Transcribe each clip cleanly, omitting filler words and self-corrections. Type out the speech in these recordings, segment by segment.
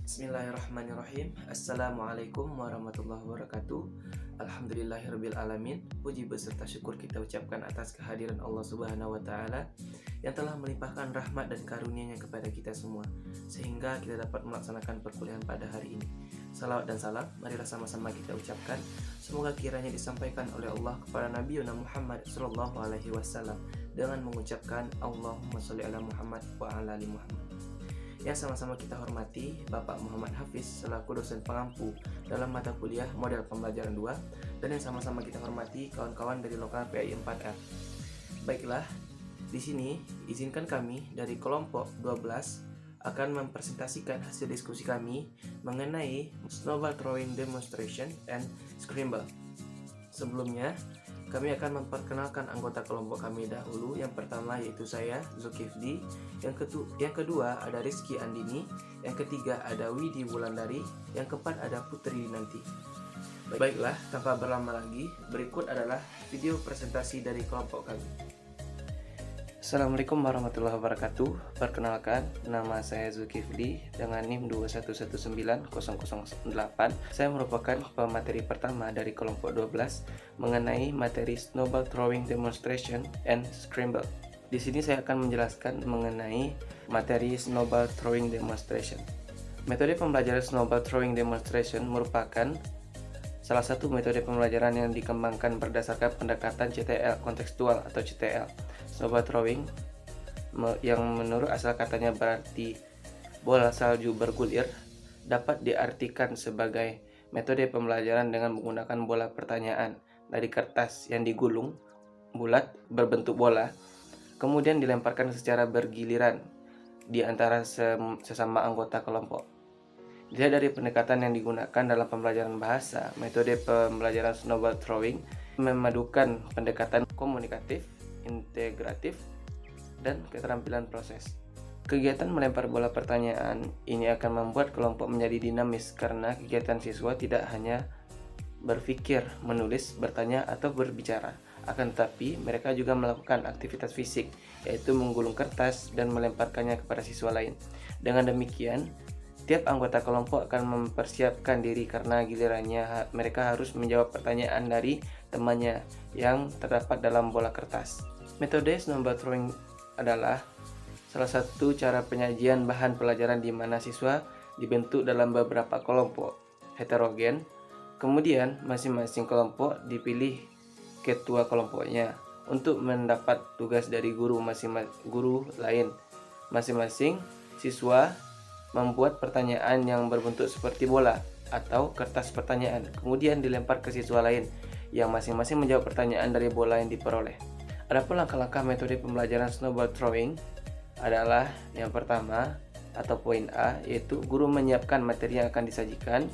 Bismillahirrahmanirrahim. Assalamualaikum warahmatullahi wabarakatuh. Alhamdulillahirrabbilalamin. Puji beserta syukur kita ucapkan atas kehadiran Allah Subhanahu wa Ta'ala yang telah melimpahkan rahmat dan karunia-Nya kepada kita semua, sehingga kita dapat melaksanakan perkuliahan pada hari ini. Salawat dan salam marilah sama-sama kita ucapkan, semoga kiranya disampaikan oleh Allah kepada Nabi Muhammad sallallahu alaihi wasallam dengan mengucapkan Allahumma sholli ala Muhammad wa ala ali Muhammad. Yang sama-sama kita hormati Bapak Muhammad Hafiz selaku dosen pengampu dalam mata kuliah model pembelajaran 2, dan yang sama-sama kita hormati kawan-kawan dari lokal PAI 4R. Baiklah, di sini izinkan kami dari kelompok 12 akan mempresentasikan hasil diskusi kami mengenai Snowball Throwing Demonstration and Scramble. Sebelumnya, kami akan memperkenalkan anggota kelompok kami dahulu. Yang pertama yaitu saya, Zulkifli. Yang kedua ada Rizky Andini. Yang ketiga ada Widi Wulandari. Yang keempat ada Putri Dinanti. Baiklah, tanpa berlama lagi, berikut adalah video presentasi dari kelompok kami. Assalamualaikum warahmatullahi wabarakatuh. Perkenalkan, nama saya Zulkifli dengan NIM 2119008. Saya merupakan pemateri pertama dari kelompok 12 mengenai materi Snowball Throwing Demonstration and Scramble. Di sini saya akan menjelaskan mengenai materi Snowball Throwing Demonstration. Metode pembelajaran Snowball Throwing Demonstration merupakan salah satu metode pembelajaran yang dikembangkan berdasarkan pendekatan CTL kontekstual atau CTL. Snowball throwing yang menurut asal katanya berarti bola salju bergulir dapat diartikan sebagai metode pembelajaran dengan menggunakan bola pertanyaan dari kertas yang digulung bulat berbentuk bola, kemudian dilemparkan secara bergiliran di antara sesama anggota kelompok. Dilihat dari pendekatan yang digunakan dalam pembelajaran bahasa, metode pembelajaran snowball throwing memadukan pendekatan komunikatif, integratif, dan keterampilan proses. Kegiatan melempar bola pertanyaan ini akan membuat kelompok menjadi dinamis karena kegiatan siswa tidak hanya berpikir, menulis, bertanya, atau berbicara, akan tetapi mereka juga melakukan aktivitas fisik, yaitu menggulung kertas dan melemparkannya kepada siswa lain. Dengan demikian, tiap anggota kelompok akan mempersiapkan diri karena gilirannya mereka harus menjawab pertanyaan dari temannya yang terdapat dalam bola kertas. Metode snowball throwing adalah salah satu cara penyajian bahan pelajaran di mana siswa dibentuk dalam beberapa kelompok heterogen. Kemudian masing-masing kelompok dipilih ketua kelompoknya untuk mendapat tugas dari guru lain. Masing-masing siswa membuat pertanyaan yang berbentuk seperti bola atau kertas pertanyaan, kemudian dilempar ke siswa lain yang masing-masing menjawab pertanyaan dari bola yang diperoleh. Adapun langkah-langkah metode pembelajaran snowball throwing adalah yang pertama atau poin A, yaitu guru menyiapkan materi yang akan disajikan.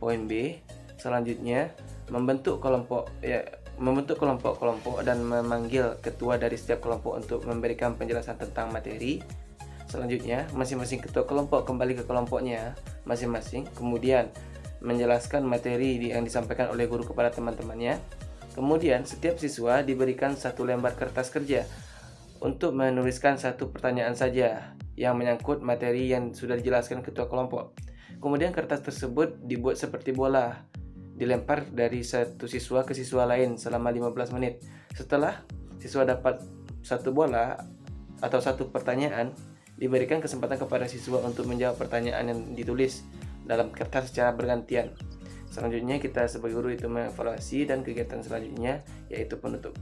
Poin B, selanjutnya membentuk kelompok-kelompok dan memanggil ketua dari setiap kelompok untuk memberikan penjelasan tentang materi. Selanjutnya, masing-masing ketua kelompok kembali ke kelompoknya masing-masing, kemudian menjelaskan materi yang disampaikan oleh guru kepada teman-temannya. Kemudian, setiap siswa diberikan satu lembar kertas kerja untuk menuliskan satu pertanyaan saja yang menyangkut materi yang sudah dijelaskan ketua kelompok. Kemudian kertas tersebut dibuat seperti bola, dilempar dari satu siswa ke siswa lain selama 15 menit. Setelah siswa dapat satu bola atau satu pertanyaan, diberikan kesempatan kepada siswa untuk menjawab pertanyaan yang ditulis dalam kertas secara bergantian. Selanjutnya kita sebagai guru itu mengevaluasi, dan kegiatan selanjutnya yaitu penutup.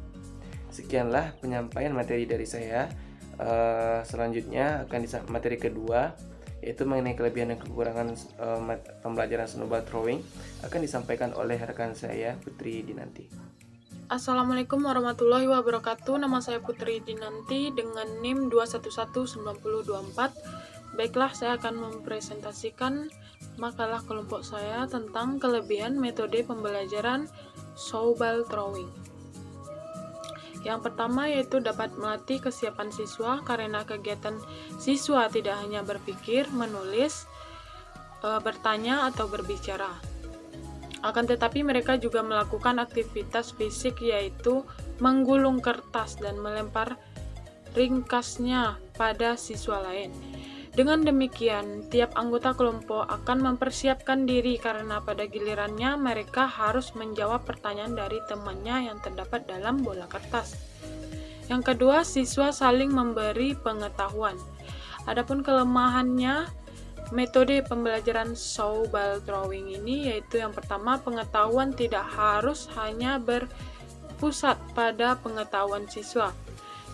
Sekianlah penyampaian materi dari saya. Selanjutnya akan materi kedua, yaitu mengenai kelebihan dan kekurangan pembelajaran snowball throwing, akan disampaikan oleh rekan saya Putri Dinanti. Assalamualaikum warahmatullahi wabarakatuh. Nama saya Putri Dinanti dengan NIM 2119024. Baiklah, saya akan mempresentasikan makalah kelompok saya tentang kelebihan metode pembelajaran snowball throwing. Yang pertama yaitu dapat melatih kesiapan siswa karena kegiatan siswa tidak hanya berpikir, menulis, bertanya, atau berbicara. Akan tetapi mereka juga melakukan aktivitas fisik yaitu menggulung kertas dan melempar ringkasnya pada siswa lain. Dengan demikian, tiap anggota kelompok akan mempersiapkan diri karena pada gilirannya mereka harus menjawab pertanyaan dari temannya yang terdapat dalam bola kertas. Yang kedua, siswa saling memberi pengetahuan. Adapun kelemahannya, metode pembelajaran show ball drawing ini yaitu yang pertama, pengetahuan tidak harus hanya berpusat pada pengetahuan siswa.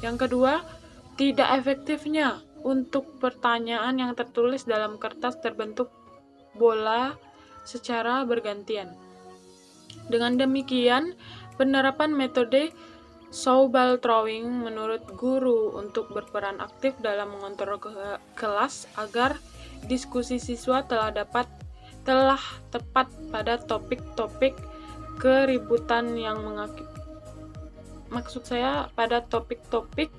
Yang kedua, tidak efektifnya untuk pertanyaan yang tertulis dalam kertas terbentuk bola secara bergantian. Dengan demikian, penerapan metode show ball drawing menurut guru untuk berperan aktif dalam mengontrol kelas agar diskusi siswa telah tepat pada topik-topik keributan yang pada topik-topik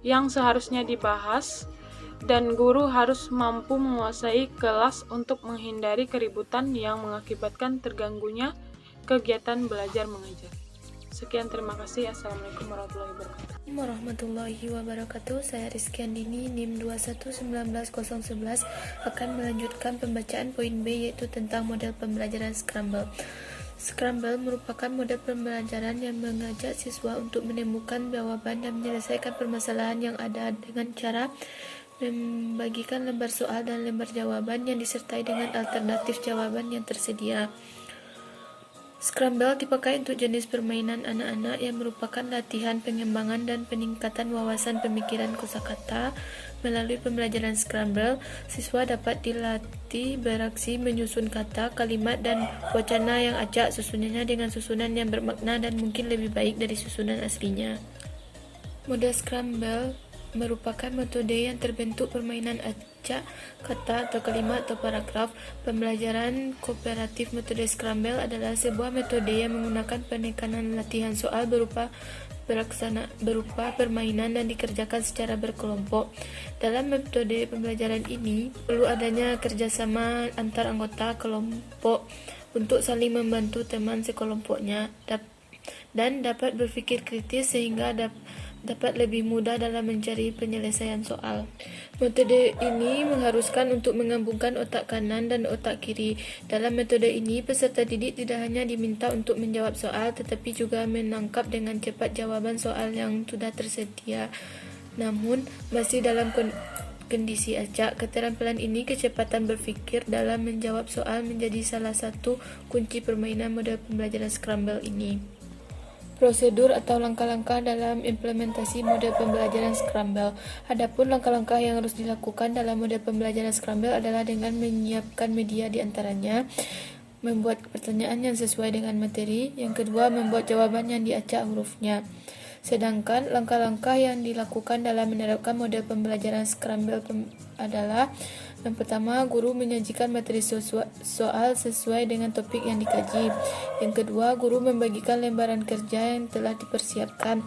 yang seharusnya dibahas, dan guru harus mampu menguasai kelas untuk menghindari keributan yang mengakibatkan terganggunya kegiatan belajar mengajar. Sekian, terima kasih. Assalamualaikum warahmatullahi wabarakatuh. Saya Rizky Andini, NIM 2119011 akan melanjutkan pembacaan poin B, yaitu tentang model pembelajaran Scramble. Scramble merupakan model pembelajaran yang mengajak siswa untuk menemukan jawaban dan menyelesaikan permasalahan yang ada dengan cara membagikan lembar soal dan lembar jawaban yang disertai dengan alternatif jawaban yang tersedia. Scramble dipakai untuk jenis permainan anak-anak yang merupakan latihan pengembangan dan peningkatan wawasan pemikiran kosakata. Melalui pembelajaran Scramble, siswa dapat dilatih beraksi menyusun kata, kalimat, dan wacana yang acak, susunannya dengan susunan yang bermakna dan mungkin lebih baik dari susunan aslinya. Model Scramble merupakan metode yang terbentuk permainan acak, kata atau kalimat atau paragraf. Pembelajaran kooperatif metode Scramble adalah sebuah metode yang menggunakan penekanan latihan soal berupa permainan dan dikerjakan secara berkelompok. Dalam metode pembelajaran ini, perlu adanya kerjasama antar anggota kelompok untuk saling membantu teman sekelompoknya dan dapat berpikir kritis sehingga dapat lebih mudah dalam mencari penyelesaian soal. Metode ini mengharuskan untuk menggabungkan otak kanan dan otak kiri. Dalam metode ini, peserta didik tidak hanya diminta untuk menjawab soal, tetapi juga menangkap dengan cepat jawaban soal yang sudah tersedia. Namun, masih dalam kondisi acak, keterampilan ini, kecepatan berpikir dalam menjawab soal menjadi salah satu kunci permainan model pembelajaran Scramble ini. Prosedur atau langkah-langkah dalam implementasi model pembelajaran Scramble. Adapun langkah-langkah yang harus dilakukan dalam model pembelajaran Scramble adalah dengan menyiapkan media, di antaranya membuat pertanyaan yang sesuai dengan materi. Yang kedua, membuat jawaban yang diacak hurufnya. Sedangkan langkah-langkah yang dilakukan dalam menerapkan model pembelajaran Scramble adalah: yang pertama, guru menyajikan materi soal sesuai dengan topik yang dikaji. Yang kedua, guru membagikan lembaran kerja yang telah dipersiapkan.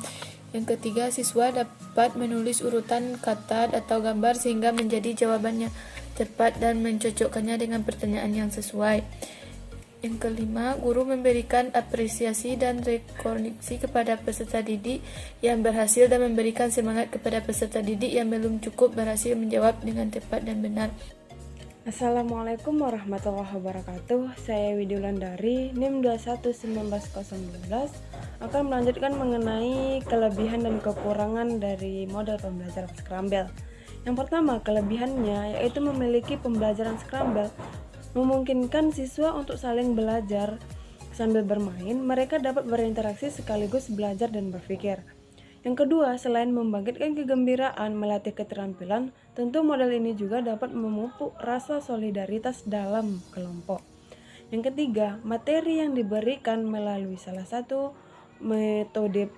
Yang ketiga, siswa dapat menulis urutan kata atau gambar sehingga menjadi jawabannya tepat dan mencocokkannya dengan pertanyaan yang sesuai. Yang kelima, guru memberikan apresiasi dan rekognisi kepada peserta didik yang berhasil dan memberikan semangat kepada peserta didik yang belum cukup berhasil menjawab dengan tepat dan benar. Assalamualaikum warahmatullahi wabarakatuh. Saya Widyulandari, NIM 2119012 akan melanjutkan mengenai kelebihan dan kekurangan dari model pembelajaran Scramble. Yang pertama, kelebihannya yaitu memiliki pembelajaran Scramble memungkinkan siswa untuk saling belajar sambil bermain. Mereka dapat berinteraksi sekaligus belajar dan berpikir. Yang kedua, selain membangkitkan kegembiraan, melatih keterampilan, tentu model ini juga dapat memupuk rasa solidaritas dalam kelompok. Yang ketiga, materi yang diberikan melalui salah satu metode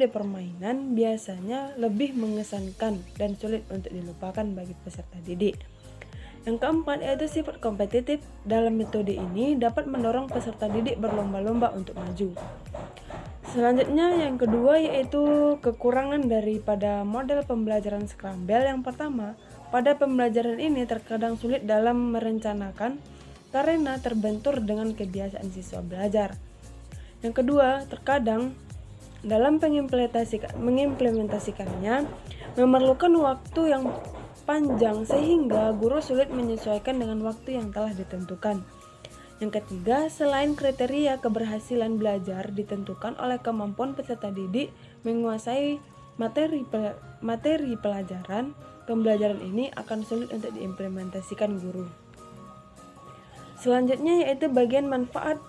permainan biasanya lebih mengesankan dan sulit untuk dilupakan bagi peserta didik. Yang keempat, yaitu sifat kompetitif. Dalam metode ini dapat mendorong peserta didik berlomba-lomba untuk maju. Selanjutnya, yang kedua, yaitu kekurangan daripada model pembelajaran Scramble. Yang pertama, pada pembelajaran ini terkadang sulit dalam merencanakan karena terbentur dengan kebiasaan siswa belajar. Yang kedua, terkadang dalam mengimplementasikannya memerlukan waktu yang panjang sehingga guru sulit menyesuaikan dengan waktu yang telah ditentukan. Yang ketiga, selain kriteria keberhasilan belajar ditentukan oleh kemampuan peserta didik menguasai materi pelajaran, pembelajaran ini akan sulit untuk diimplementasikan guru. Selanjutnya yaitu bagian manfaat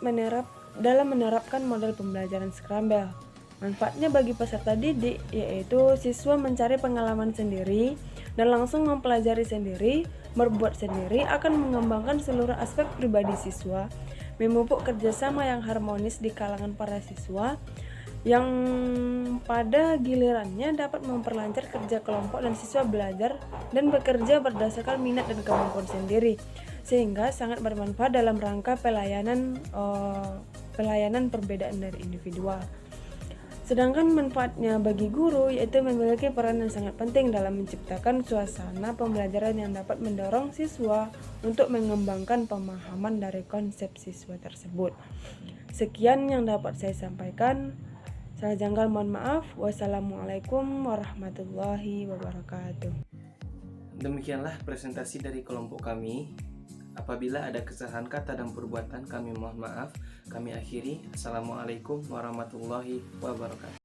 dalam menerapkan model pembelajaran Scramble. Manfaatnya bagi peserta didik yaitu siswa mencari pengalaman sendiri dan langsung mempelajari sendiri, berbuat sendiri akan mengembangkan seluruh aspek pribadi siswa, memupuk kerjasama yang harmonis di kalangan para siswa, yang pada gilirannya dapat memperlancar kerja kelompok dan siswa belajar dan bekerja berdasarkan minat dan kemampuan sendiri, sehingga sangat bermanfaat dalam rangka pelayanan perbedaan dari individual. Sedangkan manfaatnya bagi guru yaitu memiliki peran yang sangat penting dalam menciptakan suasana pembelajaran yang dapat mendorong siswa untuk mengembangkan pemahaman dari konsep siswa tersebut. Sekian yang dapat saya sampaikan. Salah janggal mohon maaf. Wassalamualaikum warahmatullahi wabarakatuh. Demikianlah presentasi dari kelompok kami. Apabila ada kesalahan kata dan perbuatan, kami mohon maaf. Kami akhiri. Assalamualaikum warahmatullahi wabarakatuh.